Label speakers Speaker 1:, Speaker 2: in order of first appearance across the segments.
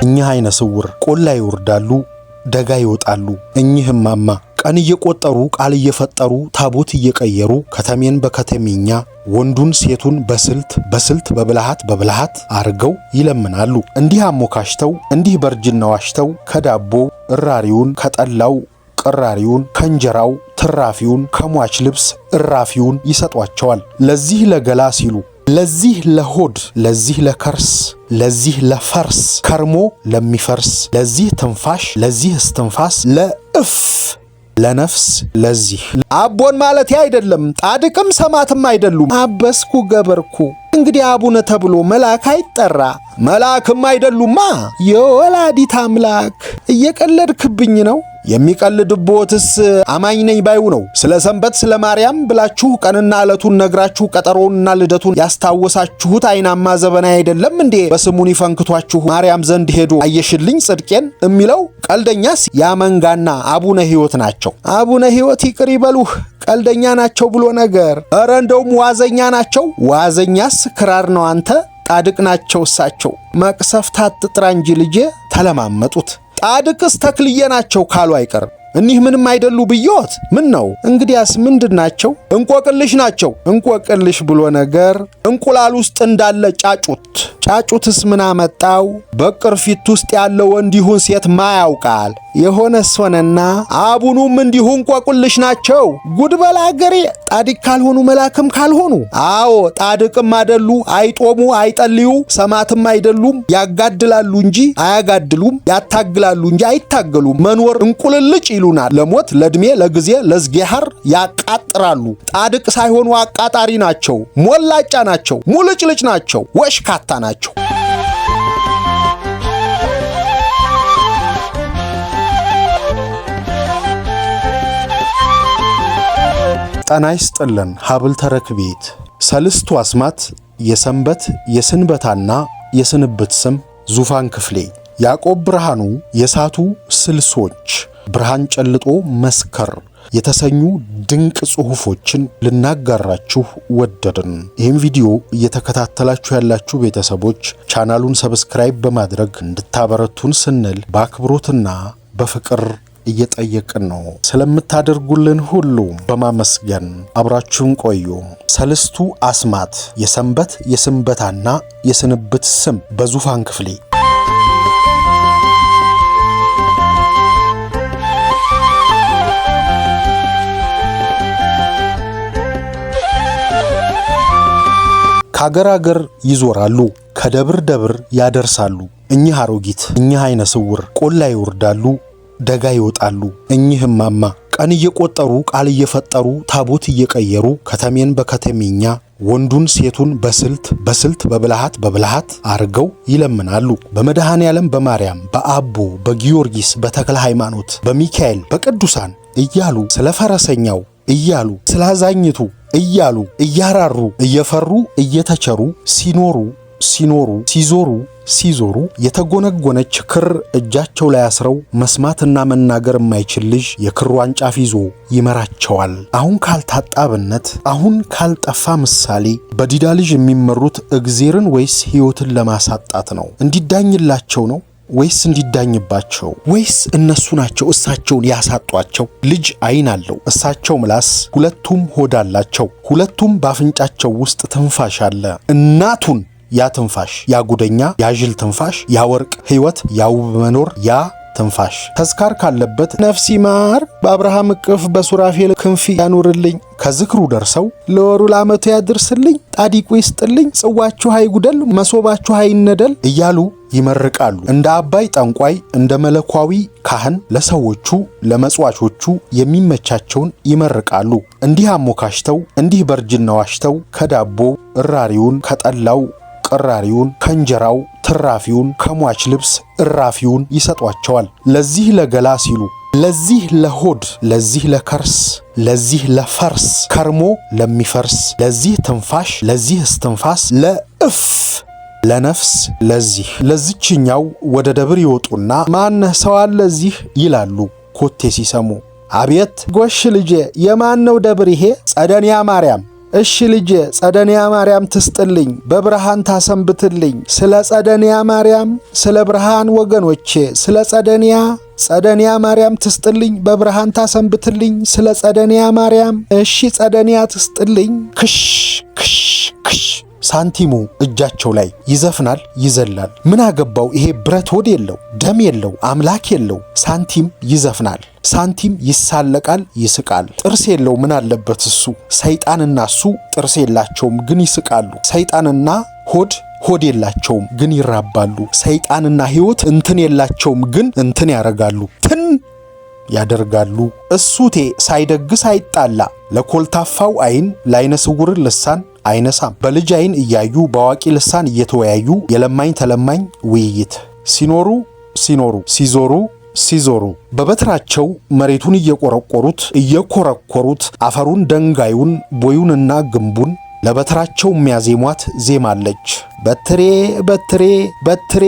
Speaker 1: እኚህ አይነ ስውር ቆላ ይወርዳሉ ደጋ ይወጣሉ። እኚህ እማማ ቀን እየቆጠሩ ቃል እየፈጠሩ ታቦት እየቀየሩ ከተሜን በከተሜኛ ወንዱን ሴቱን በስልት በብልሃት አርገው ይለምናሉ። እንዲህ አሞካሽተው እንዲህ በርጅና ዋሽተው ከዳቦ እራሪውን ከጠላው ቅራሪውን ከእንጀራው ትራፊውን ከሟች ልብስ እራፊውን ይሰጧቸዋል። ለዚህ ለገላ ሲሉ ለዚህ ለሆድ ለዚህ ለከርስ ለዚህ ለፈርስ ከርሞ ለሚፈርስ ለዚህ ትንፋሽ ለዚህ እስትንፋስ ለእፍ ለነፍስ ለዚህ አቦን ማለት አይደለም። ጻድቅም ሰማዕትም አይደሉም። አበስኩ ገበርኩ እንግዲህ አቡነ ተብሎ መልአክ አይጠራ። መልአክም አይደሉማ የወላዲት አምላክ። እየቀለድክብኝ ነው። የሚቀልድቦትስ አማኝ ነኝ ባዩ ነው። ስለ ሰንበት ስለ ማርያም ብላችሁ ቀንና ዕለቱን ነግራችሁ ቀጠሮውንና ልደቱን ያስታወሳችሁት አይናማ ዘበና አይደለም እንዴ? በስሙን ይፈንክቷችሁ ማርያም ዘንድ ሄዶ አየሽልኝ ጽድቄን የሚለው ቀልደኛስ ያመንጋና አቡነ ሕይወት ናቸው። አቡነ ሕይወት ይቅር ይበሉህ ቀልደኛ ናቸው ብሎ ነገር። ኧረ እንደውም ዋዘኛ ናቸው። ዋዘኛስ ክራር ነው አንተ። ጻድቅ ናቸው እሳቸው። መቅሰፍት አትጥራ እንጂ ልጄ ተለማመጡት። ጻድቅስ ተክልዬ ናቸው ካሉ አይቀር እኒህ ምንም አይደሉ ብዮት ምን ነው? እንግዲያስ ምንድን ናቸው? እንቆቅልሽ ናቸው። እንቆቅልሽ ብሎ ነገር እንቁላል ውስጥ እንዳለ ጫጩትስ ምን አመጣው? በቅርፊት ውስጥ ያለው እንዲሁን ሴት ማያውቃል የሆነስ ሆነና አቡኑም እንዲሁ እንቆቅልሽ ናቸው። ጉድ በላ አገሬ። ጻድቅ ካልሆኑ መልአክም ካልሆኑ። አዎ ጻድቅም አይደሉ አይጦሙ አይጠልዩ፣ ሰማዕትም አይደሉም ያጋድላሉ እንጂ አያጋድሉም፣ ያታግላሉ እንጂ አይታገሉም። መኖር እንቁልልጭ ይሉናል። ለሞት ለእድሜ ለጊዜ ለዝጌሃር ያቃጥራሉ። ጻድቅ ሳይሆኑ አቃጣሪ ናቸው። ሞላጫ ናቸው። ሙልጭልጭ ናቸው። ወሽካታ ናቸው። ጤና ይስጥልን። ሀብል ተረክቤት ሰልስቱ አስማት የሰንበት የስንበታና የስንብት ስም ዙፋን ክፍሌ ያዕቆብ ብርሃኑ የሳቱ ስልሶች ብርሃን ጨልጦ መስከር የተሰኙ ድንቅ ጽሑፎችን ልናጋራችሁ ወደድን። ይህም ቪዲዮ እየተከታተላችሁ ያላችሁ ቤተሰቦች ቻናሉን ሰብስክራይብ በማድረግ እንድታበረቱን ስንል በአክብሮትና በፍቅር እየጠየቅን ነው። ስለምታደርጉልን ሁሉ በማመስገን አብራችሁን ቆዩ። ሰልስቱ አስማት የሰንበት የስንበታና የስንብት ስም በዙፋን ክፍሌ ከአገር አገር ይዞራሉ፣ ከደብር ደብር ያደርሳሉ። እኚህ አሮጊት እኚህ አይነ ስውር ቆላ ይወርዳሉ ደጋ ይወጣሉ። እኚህ እማማ ቀን እየቆጠሩ ቃል እየፈጠሩ ታቦት እየቀየሩ ከተሜን በከተሜኛ ወንዱን ሴቱን በስልት በብልሃት አርገው ይለምናሉ። በመድኃኔ ዓለም በማርያም በአቦ በጊዮርጊስ በተክለ ሃይማኖት በሚካኤል በቅዱሳን እያሉ ስለ ፈረሰኛው እያሉ ስለ አዛኝቱ እያሉ እያራሩ እየፈሩ እየተቸሩ ሲዞሩ የተጎነጎነች ክር እጃቸው ላይ አስረው መስማትና መናገር የማይችል ልጅ የክሯን ጫፍ ይዞ ይመራቸዋል። አሁን ካልታጣብነት አሁን ካልጠፋ ምሳሌ በዲዳ ልጅ የሚመሩት እግዜርን ወይስ ሕይወትን ለማሳጣት ነው? እንዲዳኝላቸው ነው ወይስ እንዲዳኝባቸው? ወይስ እነሱ ናቸው እሳቸውን ያሳጧቸው? ልጅ አይን አለው፣ እሳቸው ምላስ፣ ሁለቱም ሆድ አላቸው። ሁለቱም ባፍንጫቸው ውስጥ ትንፋሽ አለ። እናቱን ያ ትንፋሽ ያ ጉደኛ ያ ጅል ትንፋሽ ያ ወርቅ ሕይወት ያ ውብ መኖር ያ ትንፋሽ ተስካር ካለበት ነፍሲ ማር በአብርሃም እቅፍ በሱራፌል ክንፍ ያኑርልኝ። ከዝክሩ ደርሰው ለወሩ ለዓመቱ ያድርስልኝ። ጣዲቁ ይስጥልኝ፣ ጽዋችሁ አይጉደል፣ መሶባችሁ አይነደል እያሉ ይመርቃሉ። እንደ አባይ ጠንቋይ እንደ መለኳዊ ካህን ለሰዎቹ ለመጽዋቾቹ የሚመቻቸውን ይመርቃሉ። እንዲህ አሞካሽተው እንዲህ በርጅና ዋሽተው ከዳቦ እራሪውን ከጠላው ቅራሪውን ከእንጀራው ትራፊውን ከሟች ልብስ እራፊውን ይሰጧቸዋል። ለዚህ ለገላ ሲሉ ለዚህ ለሆድ ለዚህ ለከርስ ለዚህ ለፈርስ ከርሞ ለሚፈርስ ለዚህ ትንፋሽ ለዚህ እስትንፋስ ለእፍ ለነፍስ ለዚህ ለዚችኛው ወደ ደብር ይወጡና ማነህ ሰው አለ እዚህ ይላሉ ኮቴ ሲሰሙ። አቤት ጎሽ ልጄ የማን ነው ደብር ይሄ? ጸደንያ ማርያም እሺ ልጄ ጸደንያ ማርያም ትስጥልኝ በብርሃን ታሰንብትልኝ ስለ ጸደንያ ማርያም ስለ ብርሃን ወገኖቼ ስለ ጸደንያ ማርያም ትስጥልኝ በብርሃን ታሰንብትልኝ ስለ ጸደንያ ማርያም እሺ ጸደንያ ትስጥልኝ ክሽ ክሽ ክሽ ሳንቲሙ እጃቸው ላይ ይዘፍናል ይዘላል። ምን አገባው ይሄ ብረት ሆድ የለው ደም የለው አምላክ የለው ሳንቲም ይዘፍናል። ሳንቲም ይሳለቃል ይስቃል። ጥርስ የለው ምን አለበት እሱ። ሰይጣንና እሱ ጥርስ የላቸውም ግን ይስቃሉ። ሰይጣንና ሆድ የላቸውም ግን ይራባሉ። ሰይጣንና ሕይወት እንትን የላቸውም ግን እንትን ያረጋሉ ያደርጋሉ። እሱቴ ሳይደግስ አይጣላ ለኮልታፋው አይን ለዓይነ ስውር ልሳን አይነሳም። በልጅ አይን እያዩ በአዋቂ ልሳን እየተወያዩ የለማኝ ተለማኝ ውይይት ሲኖሩ ሲዞሩ በበትራቸው መሬቱን እየኮረኮሩት አፈሩን ደንጋዩን ቦዩንና ግንቡን ለበትራቸው የሚያዜሟት ዜማለች። በትሬ በትሬ በትሬ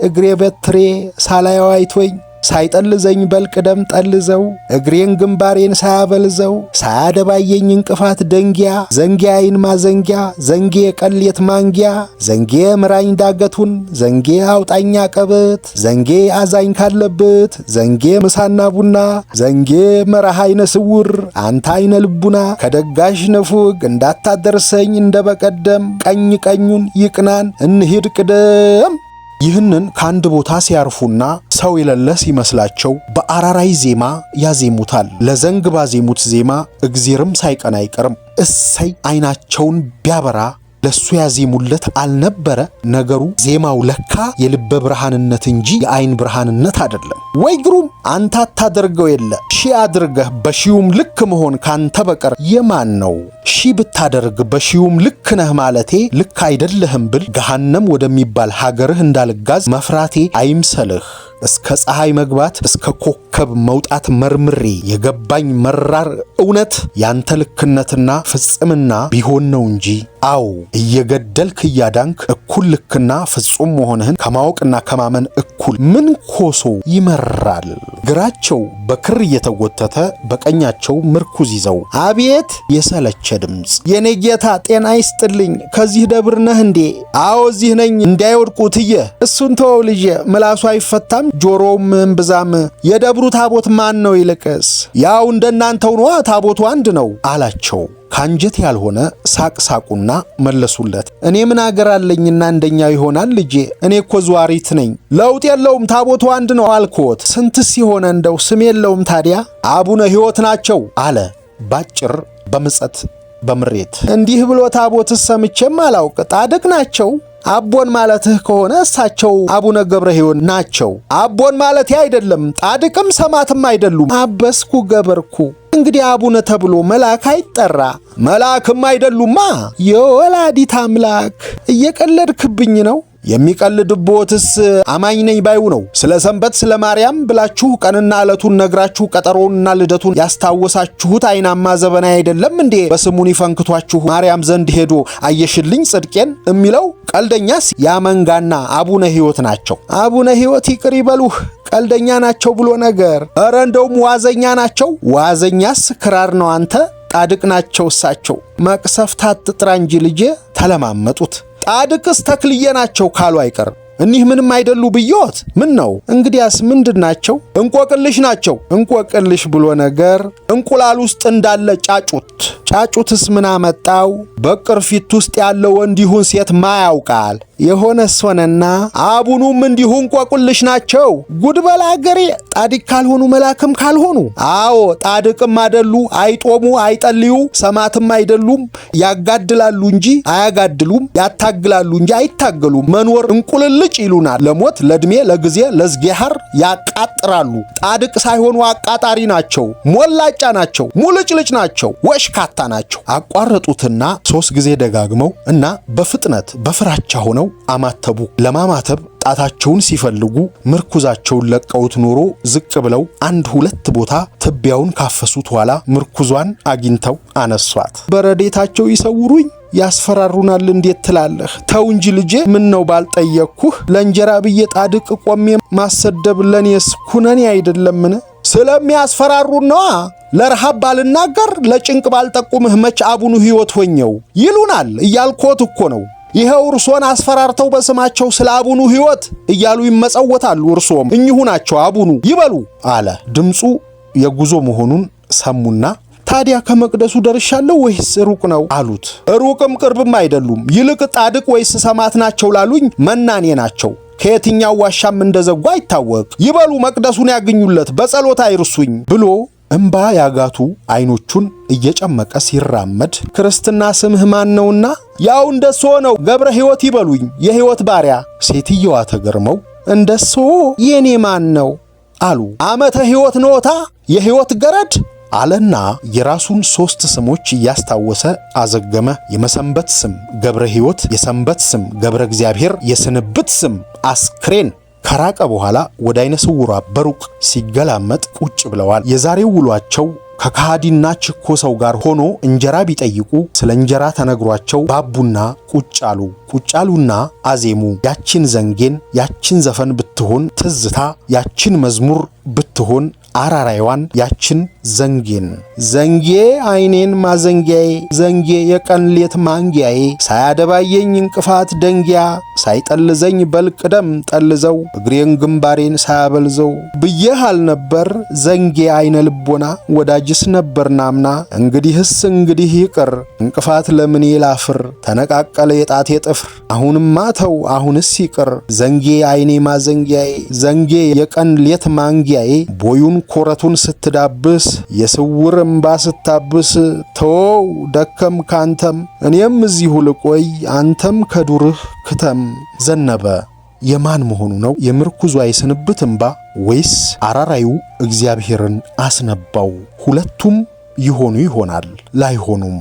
Speaker 1: እግሬ በትሬ ሳላየው አይቶኝ ሳይጠልዘኝ በልቅደም ጠልዘው እግሬን ግንባሬን ሳያበልዘው ሳያደባየኝ እንቅፋት ደንጊያ ዘንጊያይን ማዘንጊያ ዘንጌ ቀሌት ማንጊያ ዘንጌ ምራኝ ዳገቱን ዘንጌ አውጣኛ ቀበት ዘንጌ አዛኝ ካለበት ዘንጌ ምሳና ቡና ዘንጌ መራህ አይነ ስውር አንተ አይነ ልቡና ከደጋሽ ንፉግ እንዳታደርሰኝ እንደበቀደም ቀኝ ቀኙን ይቅናን እንሂድ ቅደም። ይህንን ከአንድ ቦታ ሲያርፉና ሰው የሌለ ሲመስላቸው በአራራይ ዜማ ያዜሙታል። ለዘንግ ባዜሙት ዜማ እግዜርም ሳይቀና አይቀርም። እሰይ አይናቸውን ቢያበራ ለሱ ያዜሙለት አልነበረ ነገሩ። ዜማው ለካ የልበ ብርሃንነት እንጂ የአይን ብርሃንነት አይደለም። ወይ ግሩም! አንተ አታደርገው የለ ሺ አድርገህ በሺውም ልክ መሆን ካንተ በቀር የማን ነው? ሺ ብታደርግ በሺውም ልክ ነህ ማለቴ ልክ አይደለህም ብል ገሃነም ወደሚባል ሀገርህ እንዳልጋዝ መፍራቴ አይምሰልህ። እስከ ፀሐይ መግባት እስከ ኮከብ መውጣት መርምሬ የገባኝ መራር እውነት ያንተ ልክነትና ፍጽምና ቢሆን ነው እንጂ። አዎ እየገደልክ እያዳንክ እኩል ልክና ፍጹም መሆንህን ከማወቅና ከማመን እኩል ምን ኮሶ ይመራል። ግራቸው በክር እየተጎተተ በቀኛቸው ምርኩዝ ይዘው አቤት የሰለቸ ድምፅ። የኔ ጌታ ጤና ይስጥልኝ ከዚህ ደብር ነህ እንዴ? አዎ እዚህ ነኝ። እንዳይወድቁ ትየ እሱን ተወው ልጄ ምላሱ አይፈታም ጆሮውም እምብዛም። የደብሩ ታቦት ማን ነው ይልቅስ? ያው እንደናንተው ነዋ ታቦቱ አንድ ነው አላቸው። ካንጀት ያልሆነ ሳቁና መለሱለት። እኔ ምን አገር አለኝና እንደኛው ይሆናል ልጄ? እኔ እኮ ዟሪት ነኝ። ለውጥ የለውም ታቦቱ አንድ ነው አልኮት። ስንትስ ይሆነ እንደው ስም የለውም ታዲያ? አቡነ ሕይወት ናቸው አለ ባጭር በምጸት በምሬት። እንዲህ ብሎ ታቦትስ ሰምቼም አላውቅ። ጻድቅ ናቸው። አቦን ማለትህ ከሆነ እሳቸው አቡነ ገብረ ሕይወት ናቸው። አቦን ማለቴ አይደለም ጻድቅም ሰማዕትም አይደሉም። አበስኩ ገበርኩ። እንግዲህ አቡነ ተብሎ መልአክ አይጠራ? መልአክም አይደሉማ። የወላዲት አምላክ እየቀለድክብኝ ነው። የሚቀልድቦትስ አማኝ ነኝ ባዩ ነው። ስለ ሰንበት ስለ ማርያም ብላችሁ ቀንና ዕለቱን ነግራችሁ ቀጠሮውንና ልደቱን ያስታወሳችሁት አይናማ ዘበና አይደለም እንዴ? በስሙን ይፈንክቷችሁ ማርያም ዘንድ ሄዶ አየሽልኝ ጽድቄን የሚለው ቀልደኛስ ያመንጋና አቡነ ሕይወት ናቸው። አቡነ ሕይወት ይቅር ይበሉህ ቀልደኛ ናቸው ብሎ ነገር። ኧረ እንደውም ዋዘኛ ናቸው። ዋዘኛስ ክራር ነው አንተ። ጻድቅ ናቸው እሳቸው። መቅሰፍት አትጥራ እንጂ ልጄ ተለማመጡት። ጻድቅስ ተክልዬ ናቸው ካሉ አይቀርም እኒህ ምንም አይደሉ ብዮት። ምን ነው እንግዲያስ ምንድን ናቸው? እንቆቅልሽ ናቸው። እንቆቅልሽ ብሎ ነገር እንቁላል ውስጥ እንዳለ ጫጩትስ ምን አመጣው? በቅርፊት ውስጥ ያለው ወንድ ይሁን ሴት ማያውቃል። የሆነስ ሆነና አቡኑም እንዲሁ እንቆቅልሽ ናቸው። ጉድ በላ አገሬ። ጻድቅ ካልሆኑ መልአክም ካልሆኑ። አዎ ጻድቅም አይደሉ፣ አይጦሙ አይጠልዩ፣ ሰማዕትም አይደሉም። ያጋድላሉ እንጂ አያጋድሉም፣ ያታግላሉ እንጂ አይታገሉም። መኖር እንቁልልጭ ይሉናል። ለሞት ለዕድሜ ለጊዜ ለዝጌሃር ያቃጥራሉ። ጻድቅ ሳይሆኑ አቃጣሪ ናቸው። ሞላጫ ናቸው። ሙልጭልጭ ናቸው። ወሽካታ ናቸው። አቋረጡትና 3 ጊዜ ደጋግመው እና በፍጥነት በፍራቻ ሆነው አማተቡ። ለማማተብ ጣታቸውን ሲፈልጉ ምርኩዛቸውን ለቀውት ኖሮ ዝቅ ብለው 1-2 ቦታ ትቢያውን ካፈሱት ኋላ ምርኩዟን አግኝተው አነሷት። በረዴታቸው ይሰውሩኝ ያስፈራሩናል እንዴት ትላለህ? ተው እንጂ ልጄ ምን ነው ባልጠየቅኩህ። ለእንጀራ ብዬ ጻድቅ ቆሜ ማሰደብ ለኔስ ኩነኔ አይደለምን? ስለሚያስፈራሩን ነዋ። ለረሃብ ባልናገር ለጭንቅ ባልጠቁምህ መች አቡኑ ሕይወት ሆኘው ይሉናል እያልኮት እኮ ነው። ይኸው እርሶን አስፈራርተው በስማቸው ስለ አቡኑ ሕይወት እያሉ ይመጸወታሉ። እርሶም እኚሁ ናቸው አቡኑ ይበሉ አለ። ድምፁ የጉዞ መሆኑን ሰሙና ታዲያ ከመቅደሱ ደርሻለሁ ወይስ ሩቅ ነው አሉት። ሩቅም ቅርብም አይደሉም። ይልቅ ጻድቅ ወይስ ሰማዕት ናቸው ላሉኝ መናኔ ናቸው። ከየትኛው ዋሻም እንደዘጉ አይታወቅ። ይበሉ መቅደሱን ያገኙለት፣ በጸሎት አይርሱኝ ብሎ እምባ ያጋቱ አይኖቹን እየጨመቀ ሲራመድ ክርስትና ስምህ ማን ነውና? ያው እንደሶ ነው ገብረ ሕይወት ይበሉኝ፣ የሕይወት ባሪያ። ሴትየዋ ተገርመው እንደሶ የኔ ማን ነው አሉ። ዓመተ ሕይወት ነዎታ የሕይወት ገረድ አለና የራሱን 3 ስሞች እያስታወሰ አዘገመ። የመሰንበት ስም ገብረ ሕይወት፣ የሰንበት ስም ገብረ እግዚአብሔር፣ የስንብት ስም አስክሬን። ከራቀ በኋላ ወደ አይነ ስውሯ በሩቅ ሲገላመጥ ቁጭ ብለዋል። የዛሬው ውሏቸው ከካሃዲና ችኮ ሰው ጋር ሆኖ እንጀራ ቢጠይቁ ስለ እንጀራ ተነግሯቸው ባቡና ቁጭ አሉ። ቁጭ አሉና አዜሙ። ያችን ዘንጌን፣ ያችን ዘፈን ብትሆን ትዝታ፣ ያችን መዝሙር ብትሆን አራራይዋን፣ ያችን ዘንጌን ዘንጌ አይኔን ማዘንጊያዬ፣ ዘንጌ የቀን ሌት ማንጊያዬ፣ ሳያደባየኝ እንቅፋት ደንጊያ፣ ሳይጠልዘኝ በልቅደም ጠልዘው፣ እግሬን ግንባሬን ሳያበልዘው ብዬህ አልነበር ዘንጌ አይነ ልቦና፣ ወዳጅስ ነበር ናምና፣ እንግዲህስ እንግዲህ ይቅር እንቅፋት ለምኔ ላፍር፣ ተነቃቀለ የጣቴ ጥፍር፣ አሁንማ ተው አሁንስ ይቅር፣ ዘንጌ አይኔ ማዘንጊያዬ፣ ዘንጌ የቀን ሌት ማንጊያዬ፣ ቦዩን ኮረቱን ስትዳብስ የስውር እምባ ስታብስ፣ ተወው ደከም ካንተም እኔም እዚሁ ልቆይ አንተም ከዱርህ ክተም። ዘነበ የማን መሆኑ ነው? የምርኩዟ የስንብት እምባ ወይስ አራራዩ እግዚአብሔርን አስነባው? ሁለቱም ይሆኑ ይሆናል ላይሆኑም።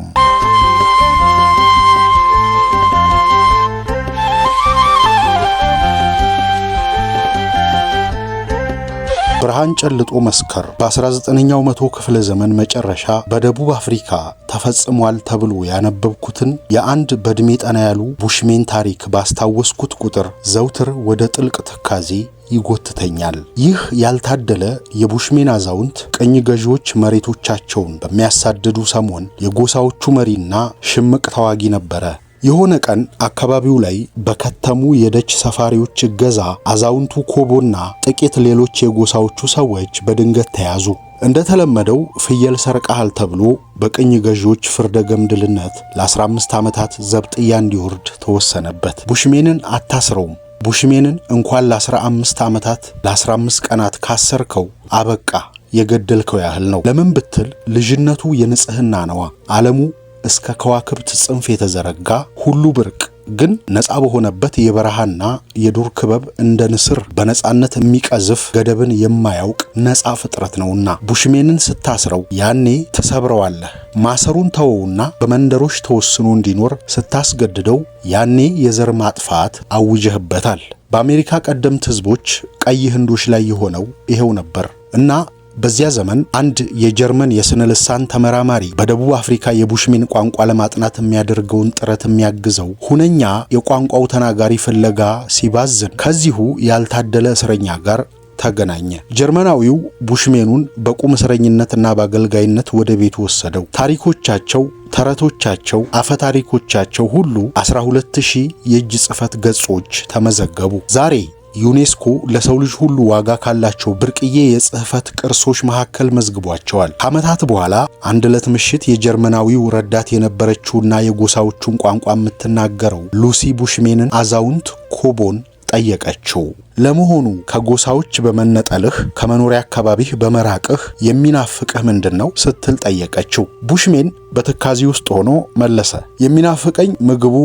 Speaker 1: ብርሃን ጨልጦ መስከር በ19ኛው መቶ ክፍለ ዘመን መጨረሻ በደቡብ አፍሪካ ተፈጽሟል ተብሎ ያነበብኩትን የአንድ በዕድሜ ጠና ያሉ ቡሽሜን ታሪክ ባስታወስኩት ቁጥር ዘውትር ወደ ጥልቅ ትካዜ ይጎትተኛል። ይህ ያልታደለ የቡሽሜን አዛውንት ቅኝ ገዢዎች መሬቶቻቸውን በሚያሳድዱ ሰሞን የጎሳዎቹ መሪና ሽምቅ ተዋጊ ነበረ። የሆነ ቀን አካባቢው ላይ በከተሙ የደች ሰፋሪዎች እገዛ አዛውንቱ ኮቦና ጥቂት ሌሎች የጎሳዎቹ ሰዎች በድንገት ተያዙ። እንደተለመደው ፍየል ሰርቀሃል ተብሎ በቅኝ ገዢዎች ፍርደ ገምድልነት ለ15 ዓመታት ዘብጥያ እንዲወርድ ተወሰነበት። ቡሽሜንን አታስረውም። ቡሽሜንን እንኳን ለ15 ዓመታት ለ15 ቀናት ካሰርከው አበቃ፣ የገደልከው ያህል ነው። ለምን ብትል ልጅነቱ የንጽህና ነዋ። ዓለሙ እስከ ከዋክብት ጽንፍ የተዘረጋ ሁሉ ብርቅ ግን ነፃ በሆነበት የበረሃና የዱር ክበብ እንደ ንስር በነፃነት የሚቀዝፍ ገደብን የማያውቅ ነፃ ፍጥረት ነውና ቡሽሜንን ስታስረው ያኔ ትሰብረዋለህ። ማሰሩን ተወውና በመንደሮች ተወስኖ እንዲኖር ስታስገድደው ያኔ የዘር ማጥፋት አውጀህበታል። በአሜሪካ ቀደምት ህዝቦች ቀይ ህንዶች ላይ የሆነው ይሄው ነበር እና በዚያ ዘመን አንድ የጀርመን የስነ ልሳን ተመራማሪ በደቡብ አፍሪካ የቡሽሜን ቋንቋ ለማጥናት የሚያደርገውን ጥረት የሚያግዘው ሁነኛ የቋንቋው ተናጋሪ ፍለጋ ሲባዝን ከዚሁ ያልታደለ እስረኛ ጋር ተገናኘ። ጀርመናዊው ቡሽሜኑን በቁም እስረኝነትና በአገልጋይነት ወደ ቤቱ ወሰደው። ታሪኮቻቸው፣ ተረቶቻቸው፣ አፈታሪኮቻቸው ሁሉ 12000 የእጅ ጽሕፈት ገጾች ተመዘገቡ። ዛሬ ዩኔስኮ ለሰው ልጅ ሁሉ ዋጋ ካላቸው ብርቅዬ የጽሕፈት ቅርሶች መካከል መዝግቧቸዋል። ከዓመታት በኋላ አንድ ዕለት ምሽት የጀርመናዊው ረዳት የነበረችውና የጎሳዎቹን ቋንቋ የምትናገረው ሉሲ ቡሽሜንን አዛውንት ኮቦን ጠየቀችው። ለመሆኑ ከጎሳዎች በመነጠልህ ከመኖሪያ አካባቢህ በመራቅህ የሚናፍቅህ ምንድነው ስትል ጠየቀችው። ቡሽሜን በትካዜ ውስጥ ሆኖ መለሰ። የሚናፍቀኝ ምግቡ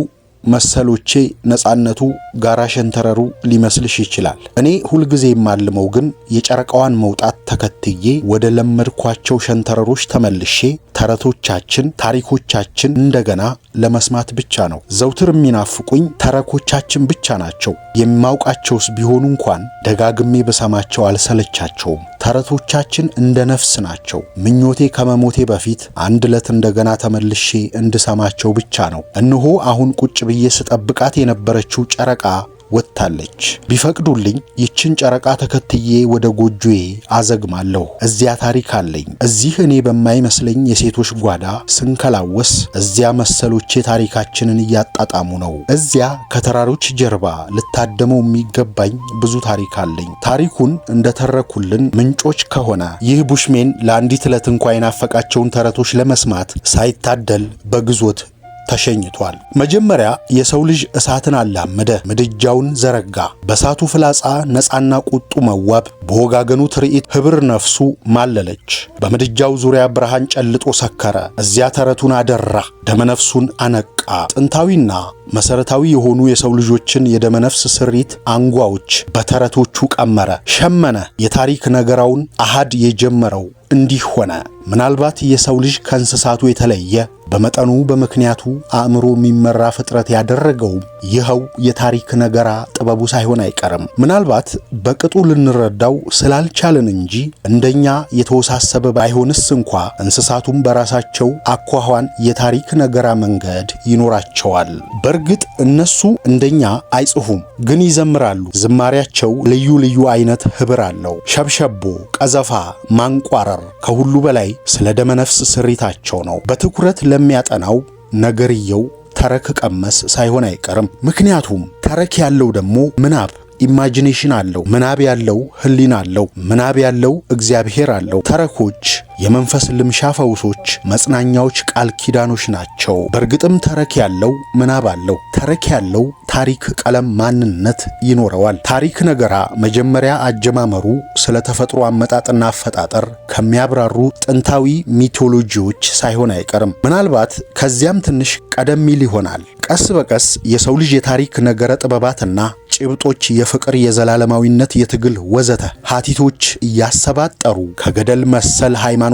Speaker 1: መሰሎቼ፣ ነፃነቱ፣ ጋራ ሸንተረሩ ሊመስልሽ ይችላል። እኔ ሁልጊዜ የማልመው ግን የጨረቃዋን መውጣት ተከትዬ ወደ ለመድኳቸው ሸንተረሮች ተመልሼ ተረቶቻችን፣ ታሪኮቻችን እንደገና ለመስማት ብቻ ነው። ዘውትር የሚናፍቁኝ ተረኮቻችን ብቻ ናቸው። የማውቃቸውስ ቢሆኑ እንኳን ደጋግሜ በሰማቸው አልሰለቻቸውም። ተረቶቻችን እንደ ነፍስ ናቸው። ምኞቴ ከመሞቴ በፊት አንድ ዕለት እንደገና ተመልሼ እንድሰማቸው ብቻ ነው። እነሆ አሁን ቁጭ ብዬ ስጠብቃት የነበረችው ጨረቃ ወጥታለች። ቢፈቅዱልኝ ይችን ጨረቃ ተከትዬ ወደ ጎጆዬ አዘግማለሁ። እዚያ ታሪክ አለኝ። እዚህ እኔ በማይመስለኝ የሴቶች ጓዳ ስንከላወስ፣ እዚያ መሰሎቼ ታሪካችንን እያጣጣሙ ነው። እዚያ ከተራሮች ጀርባ ልታደመው የሚገባኝ ብዙ ታሪክ አለኝ። ታሪኩን እንደተረኩልን ምንጮች ከሆነ ይህ ቡሽሜን ለአንዲት ዕለት እንኳ የናፈቃቸውን ተረቶች ለመስማት ሳይታደል በግዞት ተሸኝቷል። መጀመሪያ የሰው ልጅ እሳትን አላመደ፣ ምድጃውን ዘረጋ። በእሳቱ ፍላጻ ነፃና ቁጡ መዋብ፣ በወጋገኑ ትርኢት ህብር ነፍሱ ማለለች። በምድጃው ዙሪያ ብርሃን ጨልጦ ሰከረ። እዚያ ተረቱን አደራ፣ ደመነፍሱን አነቃ። ጥንታዊና መሰረታዊ የሆኑ የሰው ልጆችን የደመነፍስ ስሪት አንጓዎች በተረቶቹ ቀመረ፣ ሸመነ። የታሪክ ነገራውን አሃድ የጀመረው እንዲህ ሆነ። ምናልባት የሰው ልጅ ከእንስሳቱ የተለየ በመጠኑ በምክንያቱ አእምሮ የሚመራ ፍጥረት ያደረገውም ይኸው የታሪክ ነገራ ጥበቡ ሳይሆን አይቀርም። ምናልባት በቅጡ ልንረዳው ስላልቻልን እንጂ እንደኛ የተወሳሰበ ባይሆንስ እንኳ እንስሳቱም በራሳቸው አኳኋን የታሪክ ነገራ መንገድ ይኖራቸዋል። በእርግጥ እነሱ እንደኛ አይጽፉም፣ ግን ይዘምራሉ። ዝማሪያቸው ልዩ ልዩ አይነት ህብር አለው። ሸብሸቦ፣ ቀዘፋ፣ ማንቋረር ከሁሉ በላይ ስለ ደመነፍስ ስሪታቸው ነው። በትኩረት ለሚያጠናው ነገርየው ተረክ ቀመስ ሳይሆን አይቀርም። ምክንያቱም ተረክ ያለው ደግሞ ምናብ ኢማጂኔሽን አለው። ምናብ ያለው ህሊና አለው። ምናብ ያለው እግዚአብሔር አለው። ተረኮች የመንፈስ ልምሻ ፈውሶች፣ መጽናኛዎች፣ ቃል ኪዳኖች ናቸው። በእርግጥም ተረክ ያለው ምናብ አለው። ተረክ ያለው ታሪክ፣ ቀለም፣ ማንነት ይኖረዋል። ታሪክ ነገራ መጀመሪያ አጀማመሩ ስለ ተፈጥሮ አመጣጥና አፈጣጠር ከሚያብራሩ ጥንታዊ ሚቶሎጂዎች ሳይሆን አይቀርም። ምናልባት ከዚያም ትንሽ ቀደም ይል ይሆናል። ቀስ በቀስ የሰው ልጅ የታሪክ ነገረ ጥበባትና ጭብጦች፣ የፍቅር፣ የዘላለማዊነት፣ የትግል ወዘተ ሀቲቶች እያሰባጠሩ ከገደል መሰል ሃይማኖታዊ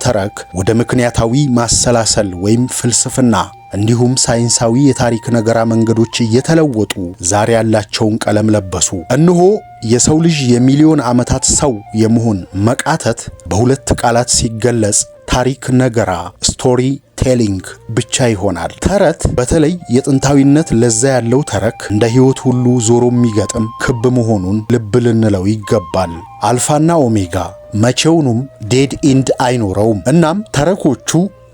Speaker 1: ተረክ ወደ ምክንያታዊ ማሰላሰል ወይም ፍልስፍና እንዲሁም ሳይንሳዊ የታሪክ ነገራ መንገዶች እየተለወጡ ዛሬ ያላቸውን ቀለም ለበሱ። እነሆ የሰው ልጅ የሚሊዮን ዓመታት ሰው የመሆን መቃተት በሁለት ቃላት ሲገለጽ ታሪክ ነገራ ስቶሪ ቴሊንግ ብቻ ይሆናል። ተረት በተለይ የጥንታዊነት ለዛ ያለው ተረክ እንደ ሕይወት ሁሉ ዞሮ የሚገጥም ክብ መሆኑን ልብ ልንለው ይገባል። አልፋና ኦሜጋ መቼውኑም ዴድ ኢንድ አይኖረውም። እናም ተረኮቹ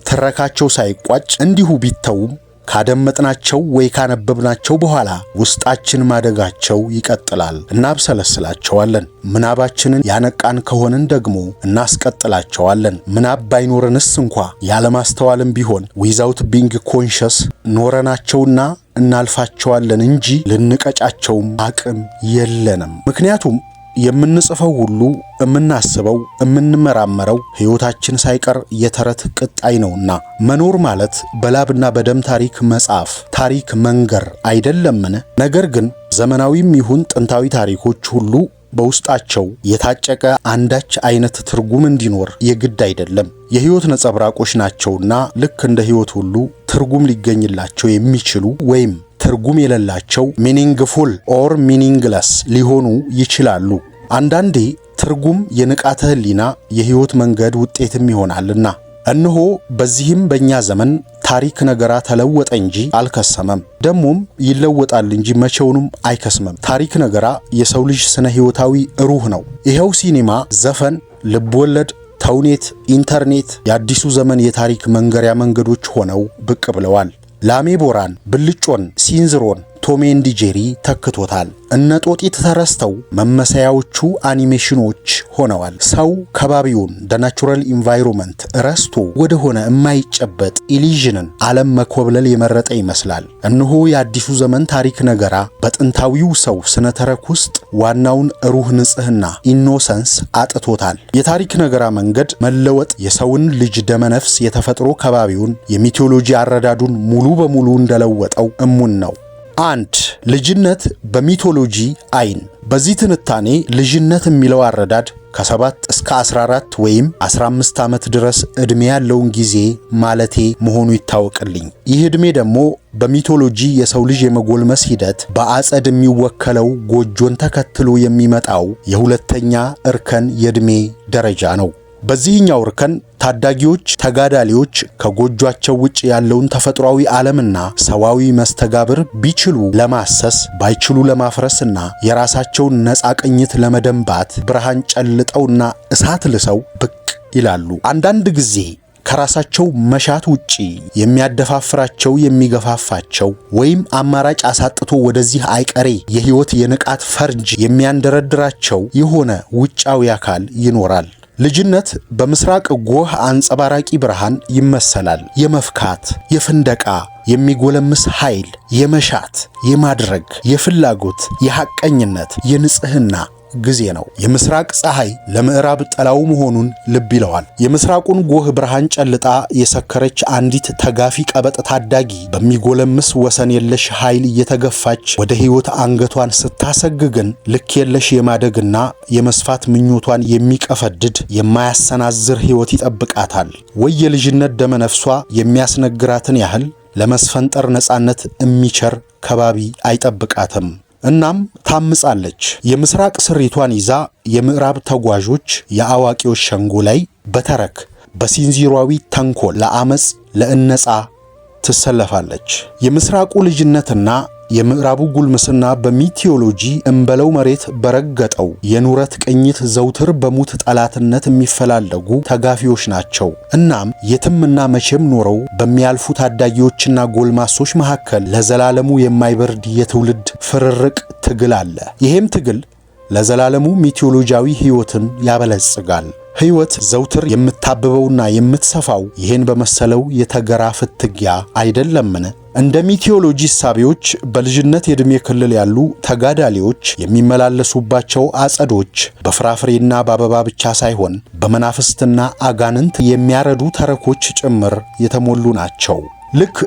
Speaker 1: ትረካቸው ሳይቋጭ እንዲሁ ቢተውም ካደመጥናቸው ወይ ካነበብናቸው በኋላ ውስጣችን ማደጋቸው ይቀጥላል። እናብሰለስላቸዋለን። ምናባችንን ያነቃን ከሆንን ደግሞ እናስቀጥላቸዋለን። ምናብ ባይኖረንስ እንኳ ያለማስተዋልም ቢሆን ዊዛውት ቢንግ ኮንሸስ ኖረናቸውና እናልፋቸዋለን እንጂ ልንቀጫቸውም አቅም የለንም። ምክንያቱም የምንጽፈው ሁሉ የምናስበው የምንመራመረው ሕይወታችን ሳይቀር የተረት ቅጣይ ነውና መኖር ማለት በላብና በደም ታሪክ መጻፍ፣ ታሪክ መንገር አይደለምን? ነገር ግን ዘመናዊም ይሁን ጥንታዊ ታሪኮች ሁሉ በውስጣቸው የታጨቀ አንዳች አይነት ትርጉም እንዲኖር የግድ አይደለም። የሕይወት ነጸብራቆች ናቸውና ልክ እንደ ሕይወት ሁሉ ትርጉም ሊገኝላቸው የሚችሉ ወይም ትርጉም የሌላቸው ሚኒንግፉል ኦር ሚኒንግለስ ሊሆኑ ይችላሉ። አንዳንዴ ትርጉም የንቃተ ህሊና የሕይወት መንገድ ውጤትም ይሆናልና እነሆ በዚህም በእኛ ዘመን ታሪክ ነገራ ተለወጠ እንጂ አልከሰመም። ደሞም ይለወጣል እንጂ መቼውንም አይከስመም። ታሪክ ነገራ የሰው ልጅ ስነ ሕይወታዊ ሩህ ነው። ይኸው ሲኒማ፣ ዘፈን፣ ልብወለድ፣ ተውኔት፣ ኢንተርኔት የአዲሱ ዘመን የታሪክ መንገሪያ መንገዶች ሆነው ብቅ ብለዋል። ላሜ ቦራን፣ ብልጮን፣ ሲንዝሮን ቶም ኤንድ ጄሪ ተክቶታል። እነ ጦጢት ተረስተው መመሰያዎቹ አኒሜሽኖች ሆነዋል። ሰው ከባቢውን ናቹራል ኢንቫይሮንመንት ረስቶ ወደሆነ የማይጨበጥ ኢሊዥንን ዓለም መኮብለል የመረጠ ይመስላል። እነሆ የአዲሱ ዘመን ታሪክ ነገራ በጥንታዊው ሰው ስነ ተረክ ውስጥ ዋናውን ሩህ ንጽህና ኢኖሰንስ አጥቶታል። የታሪክ ነገራ መንገድ መለወጥ የሰውን ልጅ ደመነፍስ የተፈጥሮ ከባቢውን የሚቶሎጂ አረዳዱን ሙሉ በሙሉ እንደለወጠው እሙን ነው። 1. ልጅነት በሚቶሎጂ አይን። በዚህ ትንታኔ ልጅነት የሚለው አረዳድ ከ7 እስከ 14 ወይም 15 ዓመት ድረስ ዕድሜ ያለውን ጊዜ ማለቴ መሆኑ ይታወቅልኝ። ይህ ዕድሜ ደግሞ በሚቶሎጂ የሰው ልጅ የመጎልመስ ሂደት በአጸድ የሚወከለው ጎጆን ተከትሎ የሚመጣው የሁለተኛ እርከን የዕድሜ ደረጃ ነው። በዚህኛው እርከን ታዳጊዎች ተጋዳሊዎች ከጎጇቸው ውጭ ያለውን ተፈጥሯዊ ዓለምና ሰዋዊ መስተጋብር ቢችሉ ለማሰስ ባይችሉ ለማፍረስና የራሳቸውን ነፃ ቅኝት ለመደንባት ብርሃን ጨልጠውና እሳት ልሰው ብቅ ይላሉ። አንዳንድ ጊዜ ከራሳቸው መሻት ውጪ የሚያደፋፍራቸው የሚገፋፋቸው ወይም አማራጭ አሳጥቶ ወደዚህ አይቀሬ የህይወት የንቃት ፈርጅ የሚያንደረድራቸው የሆነ ውጫዊ አካል ይኖራል። ልጅነት በምስራቅ ጎህ አንጸባራቂ ብርሃን ይመሰላል። የመፍካት፣ የፍንደቃ፣ የሚጎለምስ ኃይል፣ የመሻት፣ የማድረግ፣ የፍላጎት፣ የሐቀኝነት፣ የንጽህና ጊዜ ነው። የምስራቅ ፀሐይ ለምዕራብ ጠላው መሆኑን ልብ ይለዋል። የምስራቁን ጎህ ብርሃን ጨልጣ የሰከረች አንዲት ተጋፊ ቀበጥ ታዳጊ በሚጎለምስ ወሰን የለሽ ኃይል እየተገፋች ወደ ህይወት አንገቷን ስታሰግግን ልክ የለሽ የማደግና የመስፋት ምኞቷን የሚቀፈድድ የማያሰናዝር ህይወት ይጠብቃታል። ወይ የልጅነት ደመነፍሷ የሚያስነግራትን ያህል ለመስፈንጠር ነፃነት የሚቸር ከባቢ አይጠብቃትም። እናም ታምጻለች። የምስራቅ ስሪቷን ይዛ የምዕራብ ተጓዦች የአዋቂዎች ሸንጎ ላይ በተረክ በሲንዚሯዊ ተንኮል ለአመጽ ለእነጻ ትሰለፋለች። የምስራቁ ልጅነትና የምዕራቡ ጉልምስና በሚቲዮሎጂ እንበለው መሬት በረገጠው የኑረት ቅኝት ዘውትር በሙት ጠላትነት የሚፈላለጉ ተጋፊዎች ናቸው። እናም የትምና መቼም ኖረው በሚያልፉ ታዳጊዎችና ጎልማሶች መካከል ለዘላለሙ የማይበርድ የትውልድ ፍርርቅ ትግል አለ። ይሄም ትግል ለዘላለሙ ሚቲዮሎጂያዊ ህይወትን ያበለጽጋል። ህይወት ዘውትር የምታብበውና የምትሰፋው ይሄን በመሰለው የተገራ ፍትጊያ አይደለምን? እንደ ሚቲዮሎጂ ሳቢዎች በልጅነት የዕድሜ ክልል ያሉ ተጋዳሊዎች የሚመላለሱባቸው አጸዶች በፍራፍሬና በአበባ ብቻ ሳይሆን በመናፍስትና አጋንንት የሚያረዱ ተረኮች ጭምር የተሞሉ ናቸው። ልክ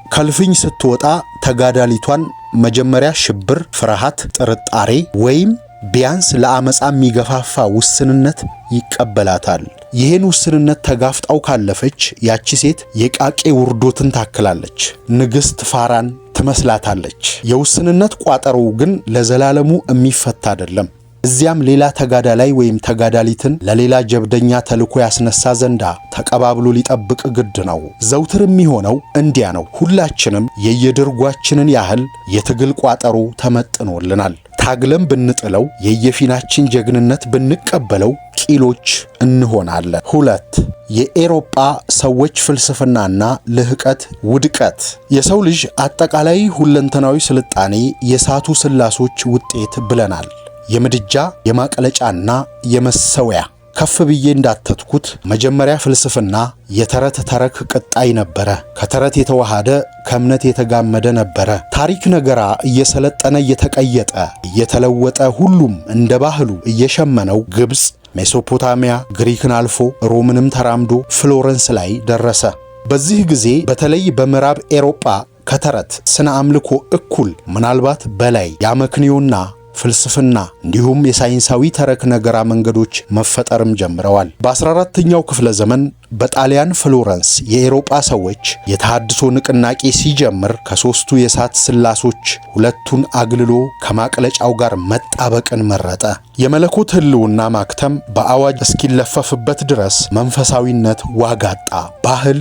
Speaker 1: ከልፍኝ ስትወጣ ተጋዳሊቷን መጀመሪያ ሽብር፣ ፍርሃት፣ ጥርጣሬ ወይም ቢያንስ ለአመጻ የሚገፋፋ ውስንነት ይቀበላታል። ይህን ውስንነት ተጋፍጣው ካለፈች ያቺ ሴት የቃቄ ውርዶትን ታክላለች፣ ንግሥት ፋራን ትመስላታለች። የውስንነት ቋጠሮው ግን ለዘላለሙ የሚፈታ አይደለም። እዚያም ሌላ ተጋዳላይ ወይም ተጋዳሊትን ለሌላ ጀብደኛ ተልኮ ያስነሳ ዘንዳ ተቀባብሎ ሊጠብቅ ግድ ነው። ዘውትር የሚሆነው እንዲያ ነው። ሁላችንም የየድርጓችንን ያህል የትግል ቋጠሮ ተመጥኖልናል። ታግለም ብንጥለው የየፊናችን ጀግንነት ብንቀበለው ቂሎች እንሆናለን። 2 የኤሮጳ ሰዎች ፍልስፍናና ልህቀት ውድቀት። የሰው ልጅ አጠቃላይ ሁለንተናዊ ስልጣኔ የሳቱ ስላሶች ውጤት ብለናል። የምድጃ የማቅለጫና የመሰዊያ። ከፍ ብዬ እንዳተትኩት መጀመሪያ ፍልስፍና የተረት ተረክ ቅጣይ ነበረ። ከተረት የተዋሃደ ከእምነት የተጋመደ ነበረ። ታሪክ ነገራ እየሰለጠነ እየተቀየጠ እየተለወጠ ሁሉም እንደ ባህሉ እየሸመነው ግብጽ፣ ሜሶፖታሚያ፣ ግሪክን አልፎ ሮምንም ተራምዶ ፍሎረንስ ላይ ደረሰ። በዚህ ጊዜ በተለይ በምዕራብ ኤሮጳ ከተረት ስነ አምልኮ እኩል ምናልባት በላይ ያመክንዮና ፍልስፍና እንዲሁም የሳይንሳዊ ተረክ ነገራ መንገዶች መፈጠርም ጀምረዋል። በ14ኛው ክፍለ ዘመን በጣሊያን ፍሎረንስ የኤሮጳ ሰዎች የተሐድሶ ንቅናቄ ሲጀምር ከሦስቱ የእሳት ስላሶች ሁለቱን አግልሎ ከማቅለጫው ጋር መጣበቅን መረጠ። የመለኮት ሕልውና ማክተም በአዋጅ እስኪለፈፍበት ድረስ መንፈሳዊነት ዋጋ አጣ። ባህል፣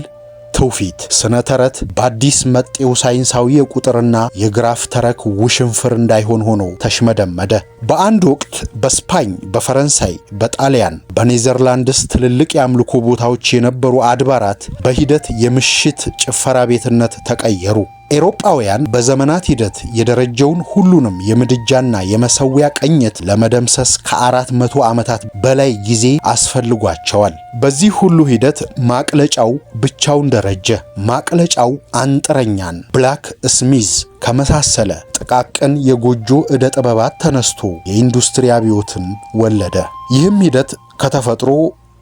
Speaker 1: ትውፊት፣ ስነ ተረት በአዲስ መጤው ሳይንሳዊ የቁጥርና የግራፍ ተረክ ውሽንፍር እንዳይሆን ሆኖ ተሽመደመደ። በአንድ ወቅት በስፓኝ፣ በፈረንሳይ፣ በጣሊያን፣ በኔዘርላንድስ ትልልቅ የአምልኮ ቦታዎች የነበሩ አድባራት በሂደት የምሽት ጭፈራ ቤትነት ተቀየሩ። ኤሮጳውያን በዘመናት ሂደት የደረጀውን ሁሉንም የምድጃና የመሰዊያ ቅኝት ለመደምሰስ ከ400 ዓመታት በላይ ጊዜ አስፈልጓቸዋል። በዚህ ሁሉ ሂደት ማቅለጫው ብቻውን ደረጀ። ማቅለጫው አንጥረኛን፣ ብላክ ስሚዝ ከመሳሰለ ጥቃቅን የጎጆ ዕደ ጥበባት ተነስቶ የኢንዱስትሪ አብዮትን ወለደ። ይህም ሂደት ከተፈጥሮ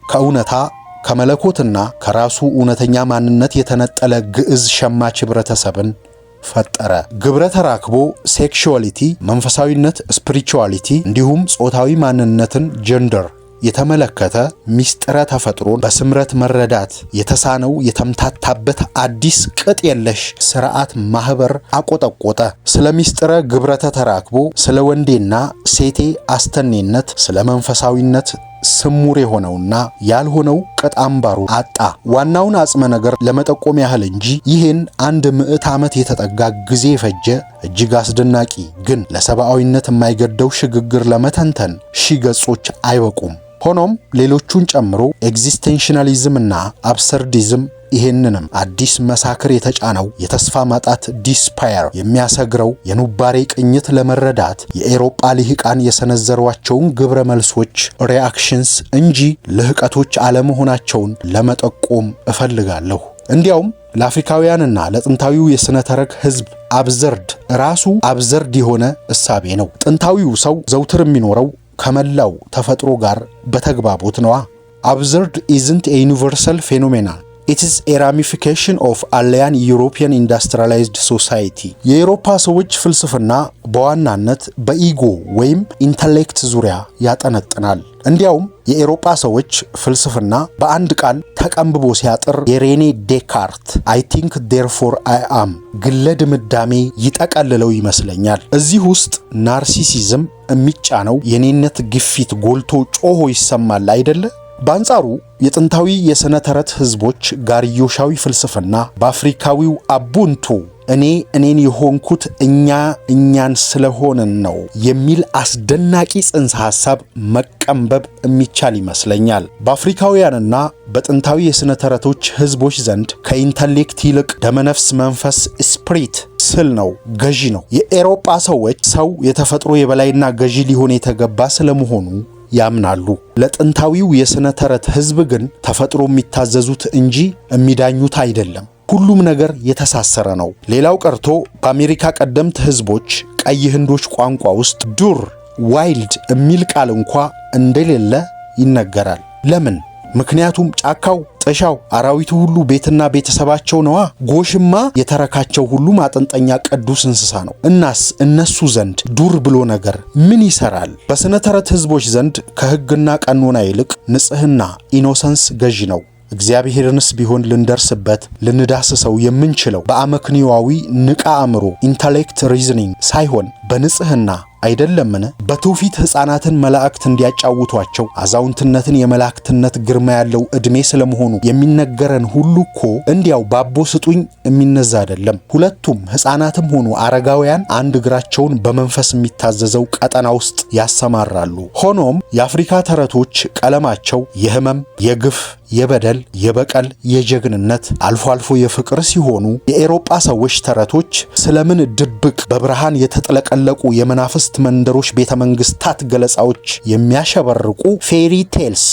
Speaker 1: ከእውነታ ከመለኮትና ከራሱ እውነተኛ ማንነት የተነጠለ ግዕዝ ሸማች ህብረተሰብን ፈጠረ። ግብረ ተራክቦ ሴክሹዋሊቲ፣ መንፈሳዊነት ስፒሪቹዋሊቲ፣ እንዲሁም ጾታዊ ማንነትን ጀንደር የተመለከተ ሚስጥረ ተፈጥሮን በስምረት መረዳት የተሳነው የተምታታበት አዲስ ቅጥ የለሽ ስርዓት ማህበር አቆጠቆጠ። ስለ ሚስጥረ ግብረተ ተራክቦ፣ ስለ ወንዴና ሴቴ አስተኔነት፣ ስለ መንፈሳዊነት ስሙር የሆነውና ያልሆነው ቅጥ አምባሩ አጣ። ዋናውን አጽመ ነገር ለመጠቆም ያህል እንጂ ይህን 100 ዓመት የተጠጋ ጊዜ የፈጀ እጅግ አስደናቂ ግን ለሰብአዊነት የማይገደው ሽግግር ለመተንተን 1000 ገጾች አይበቁም። ሆኖም ሌሎቹን ጨምሮ ኤግዚስቴንሽናሊዝም እና አብሰርዲዝም ይሄንንም አዲስ መሳክር የተጫነው የተስፋ ማጣት ዲስፓየር የሚያሰግረው የኑባሬ ቅኝት ለመረዳት የአውሮፓ ልሂቃን የሰነዘሯቸውን ግብረ መልሶች ሪአክሽንስ እንጂ ልህቀቶች አለመሆናቸውን ለመጠቆም እፈልጋለሁ። እንዲያውም ለአፍሪካውያንና ለጥንታዊው የሥነ ተረክ ሕዝብ አብዘርድ ራሱ አብዘርድ የሆነ እሳቤ ነው። ጥንታዊው ሰው ዘውትር የሚኖረው ከመላው ተፈጥሮ ጋር በተግባቦት ነዋ። አብዘርድ ኢዝንት ኤ ዩኒቨርሳል ፌኖሜናል It is a ramification of alien European industrialized society. የአውሮፓ ሰዎች ፍልስፍና በዋናነት በኢጎ ወይም ኢንተሌክት ዙሪያ ያጠነጥናል። እንዲያውም የአውሮፓ ሰዎች ፍልስፍና በአንድ ቃል ተቀንብቦ ሲያጥር የሬኔ ዴካርት I think therefore I am ግለ ድምዳሜ ይጠቀልለው ይመስለኛል። እዚህ ውስጥ ናርሲሲዝም የሚጫነው የኔነት ግፊት ጎልቶ ጮሆ ይሰማል አይደለ? በአንጻሩ የጥንታዊ የሥነ ተረት ሕዝቦች ጋርዮሻዊ ፍልስፍና በአፍሪካዊው አቡንቱ እኔን የሆንኩት እኛን ስለሆንን ነው የሚል አስደናቂ ጽንሰ ሐሳብ መቀንበብ የሚቻል ይመስለኛል። በአፍሪካውያንና በጥንታዊ የሥነ ተረቶች ሕዝቦች ዘንድ ከኢንተሌክት ይልቅ ደመነፍስ መንፈስ ስፕሪት ስል ነው፣ ገዢ ነው። የአውሮፓ ሰዎች ሰው የተፈጥሮ የበላይና ገዢ ሊሆን የተገባ ስለመሆኑ ያምናሉ። ለጥንታዊው የሥነ ተረት ሕዝብ ግን ተፈጥሮ የሚታዘዙት እንጂ የሚዳኙት አይደለም። ሁሉም ነገር የተሳሰረ ነው። ሌላው ቀርቶ በአሜሪካ ቀደምት ሕዝቦች ቀይ ህንዶች ቋንቋ ውስጥ ዱር ዋይልድ የሚል ቃል እንኳ እንደሌለ ይነገራል። ለምን? ምክንያቱም ጫካው፣ ጥሻው፣ አራዊቱ ሁሉ ቤትና ቤተሰባቸው ነዋ። ጎሽማ የተረካቸው ሁሉ ማጠንጠኛ ቅዱስ እንስሳ ነው። እናስ እነሱ ዘንድ ዱር ብሎ ነገር ምን ይሰራል? በሥነ ተረት ሕዝቦች ዘንድ ከሕግና ቀኖና ይልቅ ንጽሕና ኢኖሰንስ ገዢ ነው። እግዚአብሔርንስ ቢሆን ልንደርስበት ልንዳስሰው የምንችለው በአመክንዮአዊ ንቃ አእምሮ ኢንተሌክት ሪዝኒንግ ሳይሆን በንጽሕና አይደለምን? በትውፊት ሕፃናትን መላእክት እንዲያጫውቷቸው አዛውንትነትን የመላእክትነት ግርማ ያለው ዕድሜ ስለመሆኑ የሚነገረን ሁሉ እኮ እንዲያው ባቦ ስጡኝ የሚነዛ አይደለም። ሁለቱም ሕፃናትም ሆኑ አረጋውያን አንድ እግራቸውን በመንፈስ የሚታዘዘው ቀጠና ውስጥ ያሰማራሉ። ሆኖም የአፍሪካ ተረቶች ቀለማቸው የሕመም፣ የግፍ፣ የበደል፣ የበቀል፣ የጀግንነት አልፎ አልፎ የፍቅር ሲሆኑ የአውሮፓ ሰዎች ተረቶች ስለምን ድብቅ በብርሃን የተጥለቀለቁ የመናፍስት መንደሮች ቤተመንግስታት ገለጻዎች የሚያሸበርቁ ፌሪ ቴልስ